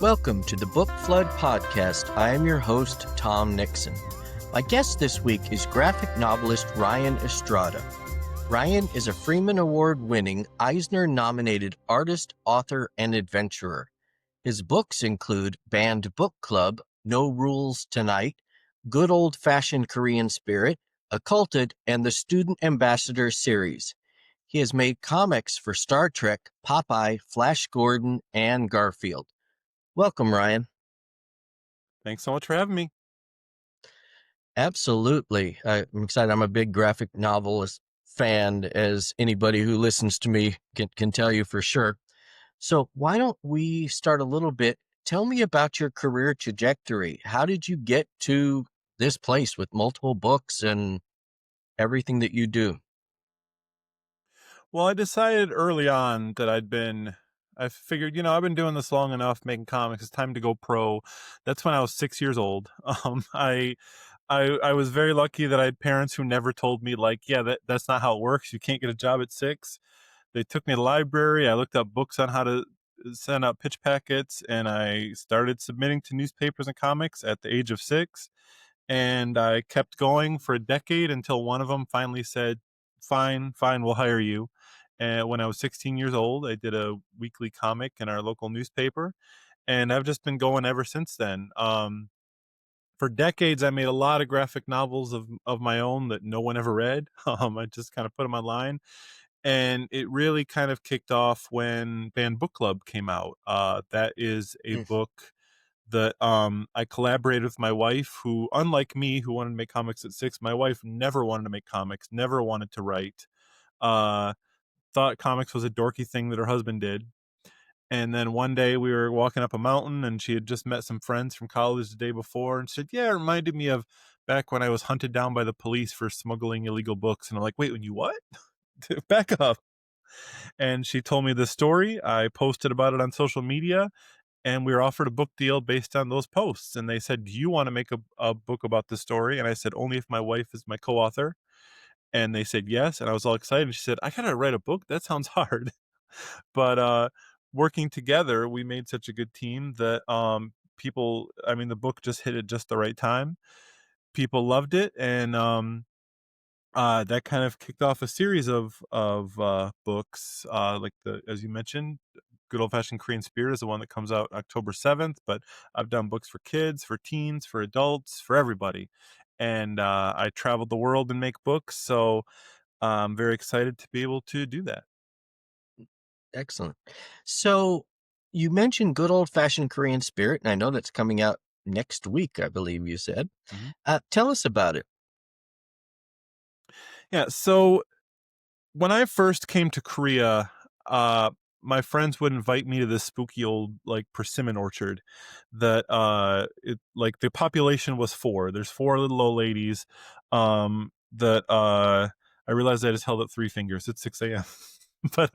Welcome to the Book Flood Podcast. I am your host, Tom Nixon. My guest this week is graphic novelist Ryan Estrada. Ryan is a Freeman Award-winning, Eisner-nominated artist, author, and adventurer. His books include Banned Book Club, No Rules Tonight, Good Old-Fashioned Korean Spirit, Occulted, and the Student Ambassador series. He has made comics for Star Trek, Popeye, Flash Gordon, and Garfield. Welcome, Ryan. Thanks so much for having me. Absolutely. I'm excited. I'm a big graphic novelist fan, as anybody who listens to me can tell you for sure. So why don't we start a little bit? Tell me about your career trajectory. How did you get to this place with multiple books and everything that you do? Well, I decided early on that I figured, I've been doing this long enough making comics. It's time to go pro. That's when I was 6 years old. I was very lucky that I had parents who never told me like, yeah, that's not how it works. You can't get a job at 6. They took me to the library. I looked up books on how to send out pitch packets, and I started submitting to newspapers and comics at the age of 6. And I kept going for a decade until one of them finally said, fine, we'll hire you. And when I was 16 years old, I did a weekly comic in our local newspaper, and I've just been going ever since then. For decades, I made a lot of graphic novels of my own that no one ever read. I just kind of put them online, and it really kind of kicked off when Banned Book Club came out. That is a Mm. book that I collaborated with my wife, who, unlike me, who wanted to make comics at 6, my wife never wanted to make comics, never wanted to write. Uh, Thought comics was a dorky thing that her husband did. And then one day we were walking up a mountain, and she had just met some friends from college the day before, and said, "Yeah, it reminded me of back when I was hunted down by the police for smuggling illegal books." And I'm like, "Wait, when you what?" Back up. And she told me this story. I posted about it on social media, and we were offered a book deal based on those posts. And they said, "Do you want to make a book about this story?" And I said, "Only if my wife is my co-author." And they said yes, and I was all excited. And she said, "I gotta write a book? That sounds hard." But working together, we made such a good team that the book just hit at just the right time. People loved it, and that kind of kicked off a series of books, like the as you mentioned, Good Old Fashioned Korean Spirit is the one that comes out October 7th. But I've done books for kids, for teens, for adults, for everybody, and I traveled the world and make books. So I'm very excited to be able to do that. Excellent. So you mentioned Good Old-Fashioned Korean Spirit, and I know that's coming out next week, I believe you said. Mhm. Tell us about it. Yeah. So when I first came to Korea, my friends would invite me to this spooky old like persimmon orchard that the population was 4. There's 4 little old ladies. That I realized I just held up 3 fingers. It's 6 a.m. But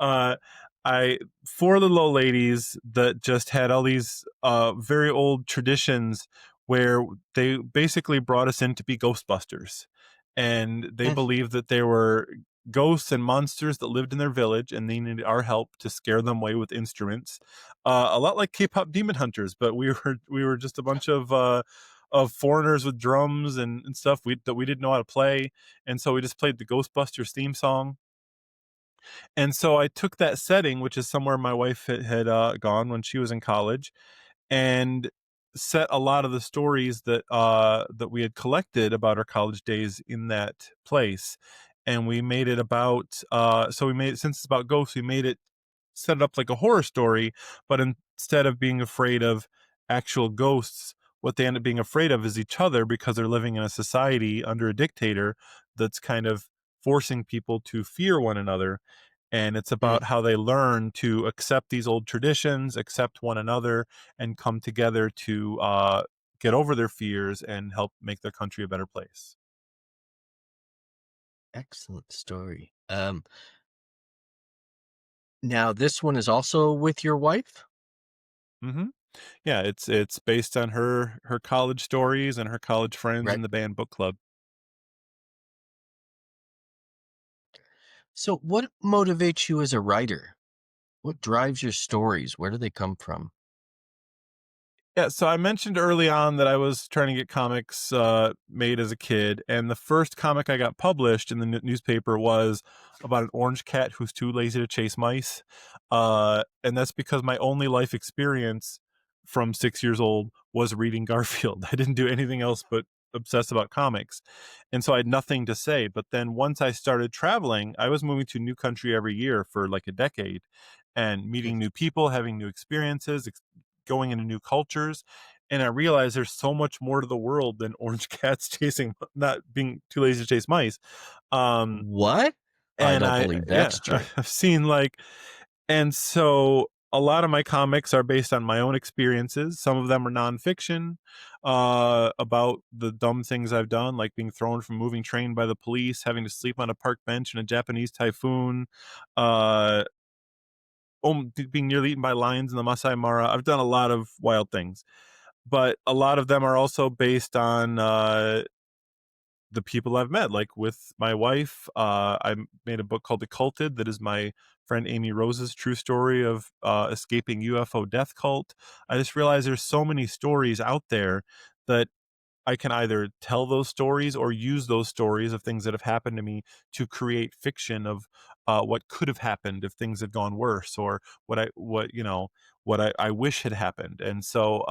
uh I 4 little old ladies that just had all these very old traditions where they basically brought us in to be ghostbusters. And they Mm. believed that there were ghosts and monsters that lived in their village, and they needed our help to scare them away with instruments. A lot like K-pop demon hunters, but we were just a bunch of foreigners with drums and stuff that we didn't know how to play. And so we just played the Ghostbusters theme song. And so I took that setting, which is somewhere my wife had gone when she was in college, and set a lot of the stories that we had collected about our college days in that place. And we made it about so we made it, since it's about ghosts, we made it set it up like a horror story, but instead of being afraid of actual ghosts, what they end up being afraid of is each other, because they're living in a society under a dictator that's kind of forcing people to fear one another. And it's Mm. about how they learn to accept these old traditions, accept one another, and come together to get over their fears and help make their country a better place. Excellent story. Now this one is also with your wife? hmm Yeah, it's based on her college stories and her college friends Right. in the band book club. So what motivates you as a writer? What drives your stories? Where do they come from? Yeah, so I mentioned early on that I was trying to get comics made as a kid, and the first comic I got published in the newspaper was about an orange cat who's too lazy to chase mice, and that's because my only life experience from 6 years old was reading Garfield. I didn't do anything else but obsess about comics, and so I had nothing to say. But then once I started traveling, I was moving to a new country every year for like a decade, and meeting new people, having new experiences, going into new cultures, and I realized there's so much more to the world than orange cats chasing not being too lazy to chase mice. Um, What? I and don't I believe yeah, that's true. I've seen like and so a lot of my comics are based on my own experiences. Some of them are nonfiction, about the dumb things I've done, like being thrown from a moving train by the police, having to sleep on a park bench in a Japanese typhoon, uh, being nearly eaten by lions in the Masai Mara. I've done a lot of wild things, but a lot of them are also based on the people I've met. Like with my wife, I made a book called Occulted that is my friend Amy Rose's true story of escaping UFO death cult. I just realized there's so many stories out there that I can either tell those stories or use those stories of things that have happened to me to create fiction of what could have happened if things had gone worse, or what I wish had happened. And so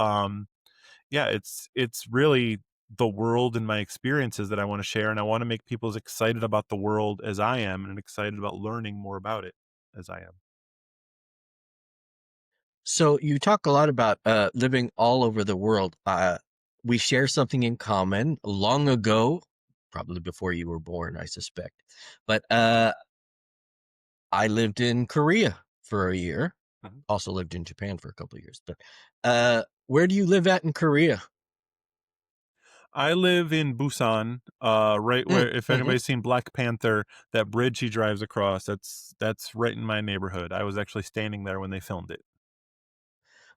yeah, it's really the world and my experiences that I want to share, and I want to make people as excited about the world as I am and excited about learning more about it as I am. So you talk a lot about living all over the world. We share something in common. Long ago, probably before you were born, I suspect. But I lived in Korea for a year. Mhm. Also lived in Japan for a couple of years. But where do you live at in Korea? I live in Busan, right where if Mm-hmm. anybody's seen Black Panther, that bridge he drives across, that's right in my neighborhood. I was actually standing there when they filmed it.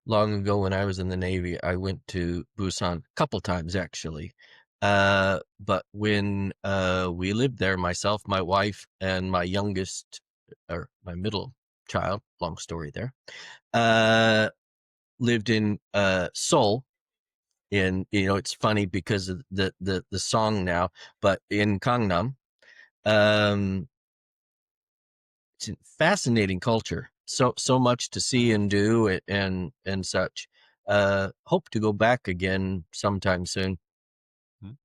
Long ago, when I was in the Navy, I went to Busan a couple times actually. But when we lived there, myself, my wife, and my youngest or my middle child, long story there, uh, lived in Seoul. In it's funny because of the song now, but in Gangnam, um, it's a fascinating culture. So much to see and do and such. Hope to go back again sometime soon. Mhm.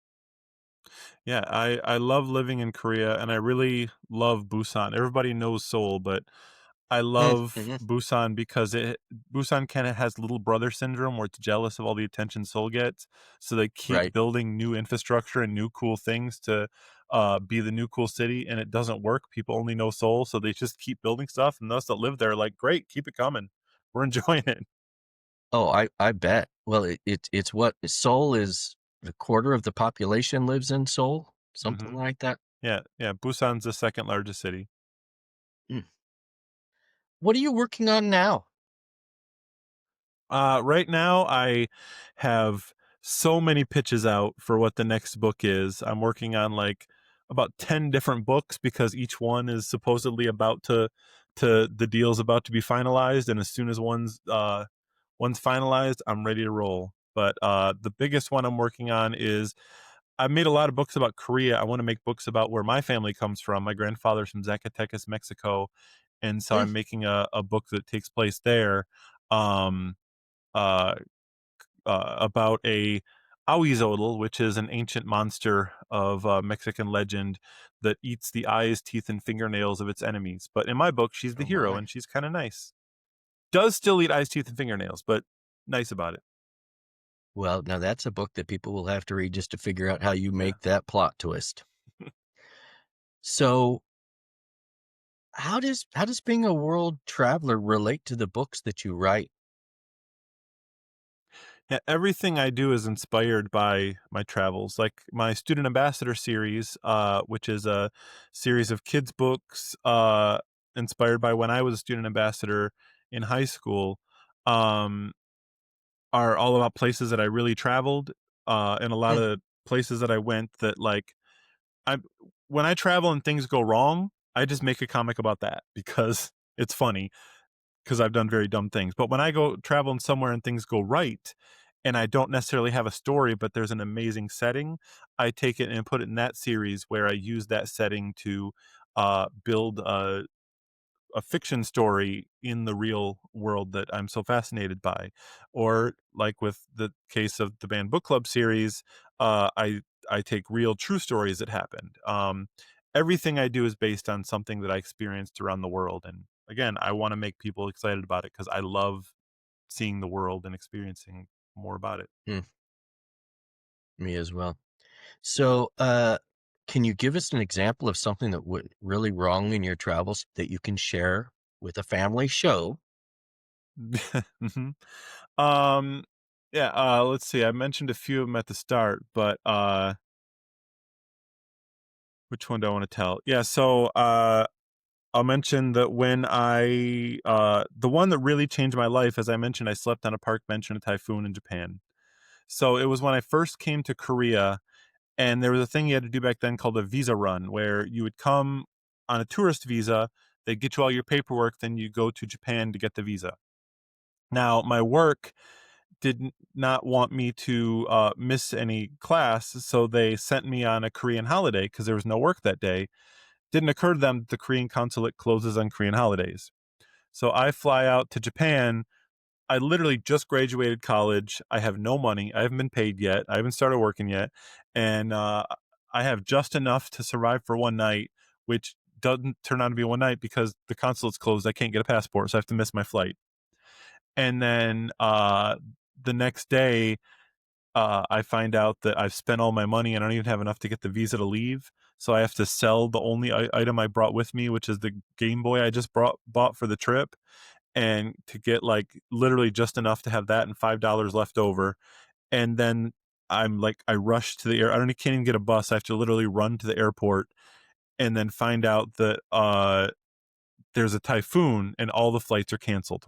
Yeah, I love living in Korea, and I really love Busan. Everybody knows Seoul, but I love Mm-hmm. Busan because it Busan kinda has little brother syndrome where it's jealous of all the attention Seoul gets, so they keep Right. building new infrastructure and new cool things to, be the new cool city, and it doesn't work. People only know Seoul, so they just keep building stuff, and those that live there are like, "Great, keep it coming. We're enjoying it." Oh, I bet. Well, it's what Seoul is. A quarter of the population lives in Seoul, something Mhm. like that. Yeah, yeah, Busan's the 2nd largest city. Mm. What are you working on now? Right now, I have so many pitches out for what the next book is. I'm working on like about 10 different books because each one is supposedly about to the deal's about to be finalized, and as soon as one's finalized, I'm ready to roll. But the biggest one I'm working on is I've made a lot of books about Korea. I want to make books about where my family comes from. My grandfather's from Zacatecas, Mexico, and so Mm. I'm making a book that takes place there. Um, uh, about a Ahuizotl, which is an ancient monster of Mexican legend that eats the eyes, teeth, and fingernails of its enemies. But in my book, she's the Oh hero, my. and she's kind of nice. Does still eat eyes, teeth, and fingernails, but nice about it. Well, now that's a book that people will have to read just to figure out how you Yeah. make that plot twist. So, how does being a world traveler relate to the books that you write? Yeah, everything I do is inspired by my travels. Like my student ambassador series, which is a series of kids books inspired by when I was a student ambassador in high school. Um, are all about places that I really traveled, and a lot Mm. of places that I went that like I when I travel and things go wrong, I just make a comic about that because it's funny because I've done very dumb things. But when I go travel somewhere and things go right, and I don't necessarily have a story, but there's an amazing setting, I take it and put it in that series where I use that setting to build a fiction story in the real world that I'm so fascinated by. Or like with the case of the band book club series, I take real true stories that happened. Everything I do is based on something that I experienced around the world, and again, I want to make people excited about it because I love seeing the world and experiencing more about it. Hmm, me as well. So, can you give us an example of something that went really wrong in your travels that you can share with a family show? Mhm. Um, yeah, let's see. I mentioned a few of them at the start, but which one do I want to tell? Yeah, so I'll mention that when the one that really changed my life, as I mentioned, I slept on a park bench in a typhoon in Japan. So it was when I first came to Korea, and there was a thing you had to do back then called a visa run, where you would come on a tourist visa, they'd get you all your paperwork, then you go to Japan to get the visa. Now, my work did not want me to miss any class, so they sent me on a Korean holiday because there was no work that day. Didn't occur to them that the Korean consulate closes on Korean holidays. So I fly out to Japan. I literally just graduated college. I have no money. I haven't been paid yet. I haven't started working yet. And I have just enough to survive for one night, which doesn't turn out to be one night because the consulate's closed. I can't get a passport, so I have to miss my flight. And then the next day, I find out that I've spent all my money and I don't even have enough to get the visa to leave. So I have to sell the only item I brought with me, which is the Game Boy I just bought for the trip, and to get like literally just enough to have that and $5 left over. And then I'm like, I rush to the air. I don't can't even get a bus. I have to literally run to the airport and then find out that there's a typhoon and all the flights are canceled.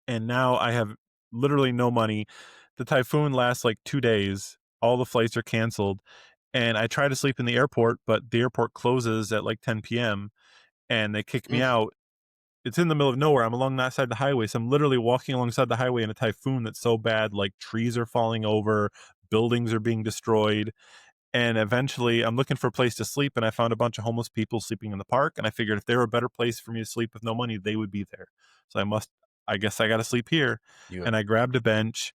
And now I have literally no money. The typhoon lasts like 2 days. All the flights are canceled, and I try to sleep in the airport, but the airport closes at like 10 PM, and they kick me Mm, out. It's in the middle of nowhere. I'm along that side of the highway, so I'm literally walking alongside the highway in a typhoon that's so bad, like, trees are falling over, buildings are being destroyed, and eventually, I'm looking for a place to sleep, and I found a bunch of homeless people sleeping in the park, and I figured if there were a better place for me to sleep with no money, they would be there. So I guess I gotta sleep here. you And I grabbed a bench,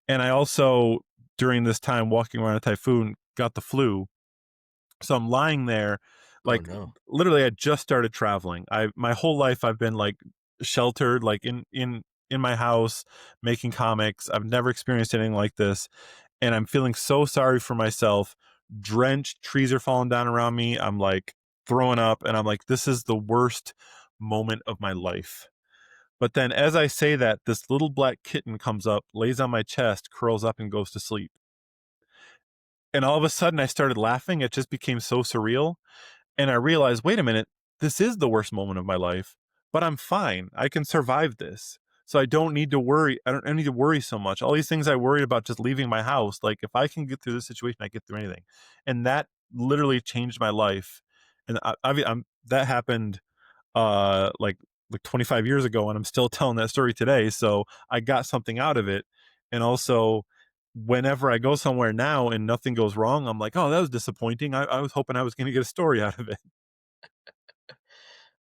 and I also, during this time walking around a typhoon, got the flu. So I'm lying there, oh, like, no. literally, I just started traveling. My whole life, I've been, like, sheltered, like, in my house, making comics. I've never experienced anything like this, and I'm feeling so sorry for myself. Drenched, trees are falling down around me. I'm like throwing up, and I'm like, this is the worst moment of my life. But then, as I say that, this little black kitten comes up, lays on my chest, curls up, and goes to sleep. And all of a sudden, I started laughing. It just became so surreal. And I realized, wait a minute, this is the worst moment of my life, but I'm fine. I can survive this. So I don't need to worry. I don't need to worry so much. All these things I worried about just leaving my house, like if I can get through this situation, I get through anything. And that literally changed my life. And that happened like 25 years ago, and I'm still telling that story today. So I got something out of it. And also, whenever I go somewhere now and nothing goes wrong, I'm like, oh, that was disappointing. I was hoping I was going to get a story out of it.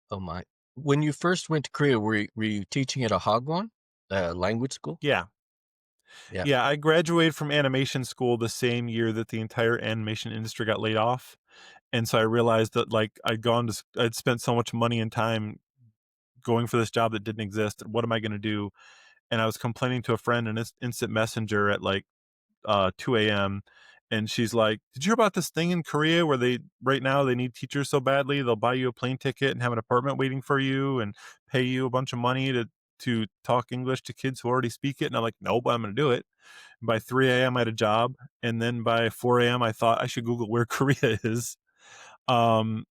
Oh, my. When you first went to Korea, were you teaching at a Hagwon, language school? Yeah. Yeah. Yeah. I graduated from animation school the same year that the entire animation industry got laid off. And so I realized that like I'd spent so much money and time going for this job that didn't exist. What am I going to do? And I was complaining to a friend in instant messenger at like 2 a.m. And she's like, "Did you hear about this thing in Korea where they right now they need teachers so badly they'll buy you a plane ticket and have an apartment waiting for you and pay you a bunch of money to talk English to kids who already speak it?" And I'm like, "Nope, I'm going to do it." And by 3 a.m. I had a job, and then by 4 a.m. I thought I should Google where Korea is. Um,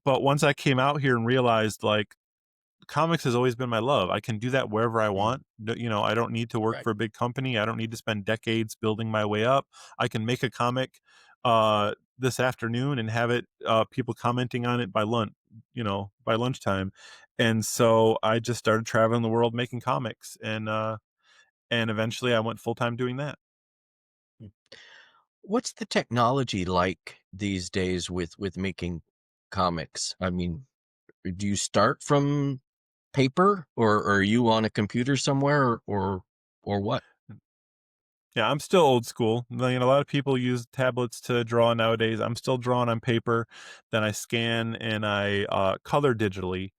but once I came out here and realized like comics has always been my love. I can do that wherever I Mm, want. I don't need to work right. for a big company. I don't need to spend decades building my way up. I can make a comic this afternoon and have it people commenting on it by lunchtime. And so I just started traveling the world making comics, and and eventually I went full time doing that. What's the technology like these days with making comics? I mean, do you start from paper or are you on a computer somewhere or what? Yeah, I'm still old school. A lot of people use tablets to draw nowadays. I'm still drawing on paper, then I scan and I color digitally.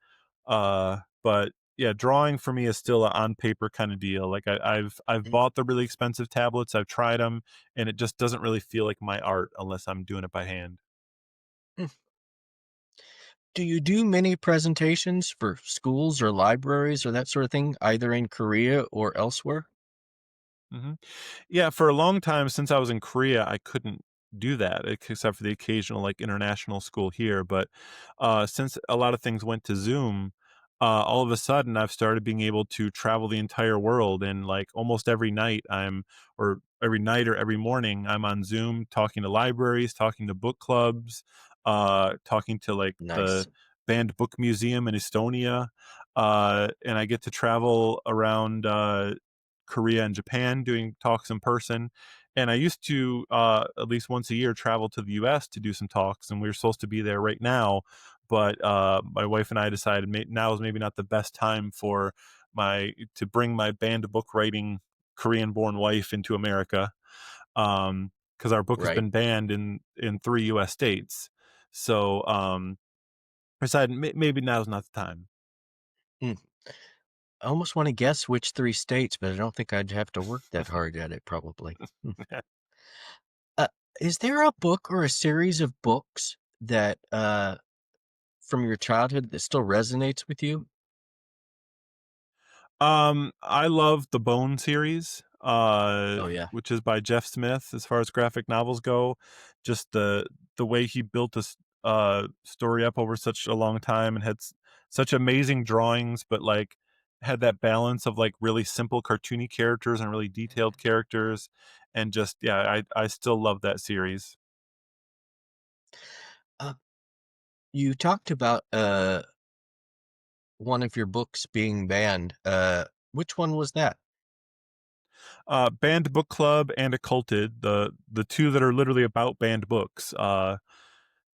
But yeah, drawing for me is still a on paper kind of deal. Like I've Mm. bought the really expensive tablets, I've tried them, and it just doesn't really feel like my art unless I'm doing it by hand. Mm. Do you do many presentations for schools or libraries or that sort of thing, either in Korea or elsewhere? hmm Yeah, for a long time since I was in Korea, I couldn't do that except for the occasional like international school here. But since a lot of things went to Zoom, all of a sudden I've started being able to travel the entire world, and like almost every night or every night or every morning, I'm on Zoom talking to libraries, talking to book clubs, talking to like the Nice. banned book museum in Estonia, and I get to travel around. Korea and Japan doing talks in person. And I used to at least once a year travel to the US to do some talks, and we were supposed to be there right now. But my wife and I decided now is maybe not the best time for my to bring my banned book writing Korean born wife into America, because our book has Right. been banned in 3 US states. So I decided maybe now's not the time. Mm. I almost want to guess which three states, but I don't think I'd have to work that hard at it, probably. Hmm. Uh, is there a book or a series of books that from your childhood that still resonates with you? I love the Bone series, Oh yeah, which is by Jeff Smith. As far as graphic novels go, just the way he built this story up over such a long time and had such amazing drawings, but like had that balance of like really simple cartoony characters and really detailed characters, and just yeah, I still love that series. uh, you talked about one of your books being banned. Which one was that? Banned Book Club and Occulted, the two that are literally about banned books.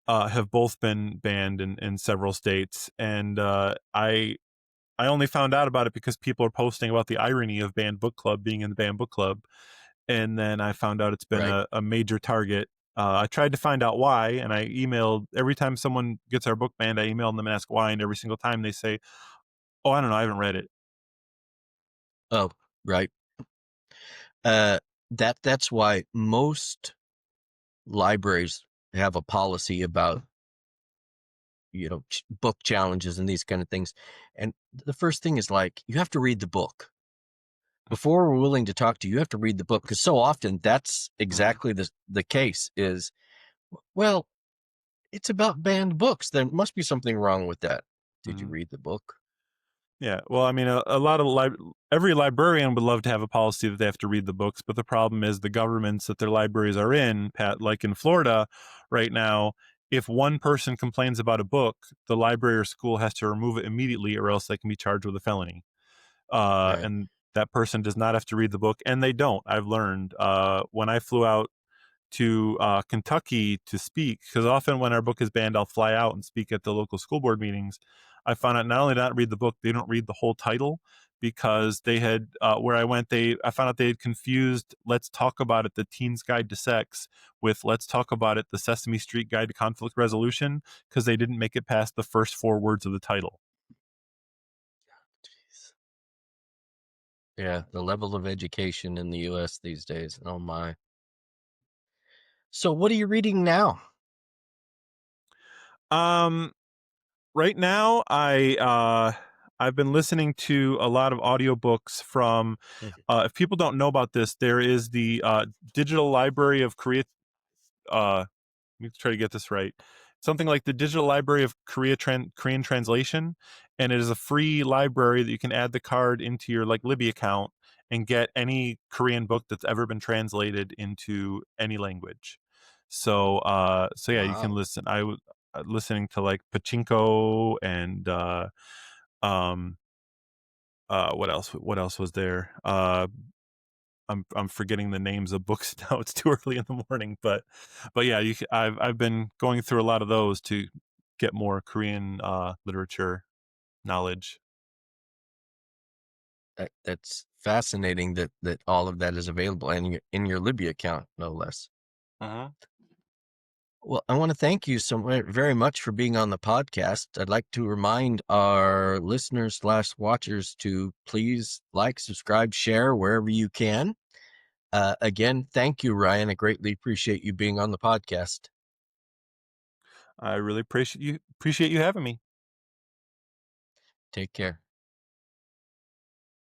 Have both been banned in several states, and I only found out about it because people are posting about the irony of banned book club being in the banned book club, and then I found out it's been Right. a major target. I tried to find out why, and I emailed every time someone gets our book banned. I email them and ask why, and every single time they say, "Oh, I don't know, I haven't read it." Oh, right. Uh, that's why most libraries have a policy about book challenges and these kind of things. And the first thing is like you have to read the book before we're willing to talk to you. You have to read the book because so often that's Mhm, exactly the case. Is well, it's about banned books. There must be something wrong with that. Did you mhm. read the book? Yeah, well, I mean, a lot of every librarian would love to have a policy that they have to read the books, but the problem is the governments that their libraries are in, Pat, like in Florida right now, if one person complains about a book, the library or school has to remove it immediately, or else they can be charged with a felony. Right. And that person does not have to read the book, and they don't. I've learned when I flew out to Kentucky to speak, because often when our book is banned, I'll fly out and speak at the local school board meetings. I found out not only not read the book, they don't read the whole title, because they had where I went, I found out they had confused "Let's Talk About It: The Teen's Guide to Sex" with "Let's Talk About It: The Sesame Street Guide to Conflict Resolution," because they didn't make it past the first four words of the title. Jeez. Yeah, the level of education in the US these days. Oh my. So what are you reading now? Um, right now, I've been listening to a lot of audiobooks from. Mhm. If people don't know about this, there is the Digital Library of Korea. Let me try to get this right. Something like the Digital Library of Korean Translation, and it is a free library that you can add the card into your like Libby account and get any Korean book that's ever been translated into any language. So yeah, you can Wow. listen. I was listening to like Pachinko and um what else? What else was there? I'm forgetting the names of books now. It's too early in the morning, but yeah, I've been going through a lot of those to get more Korean literature knowledge. That's fascinating that all of that is available and in your Libya account, no less. Uh-huh. Well, I want to thank you very much for being on the podcast. I'd like to remind our listeners / watchers to please like, subscribe, share wherever you can. Again, thank you, Ryan. I greatly appreciate you being on the podcast. I really appreciate you having me. Take care.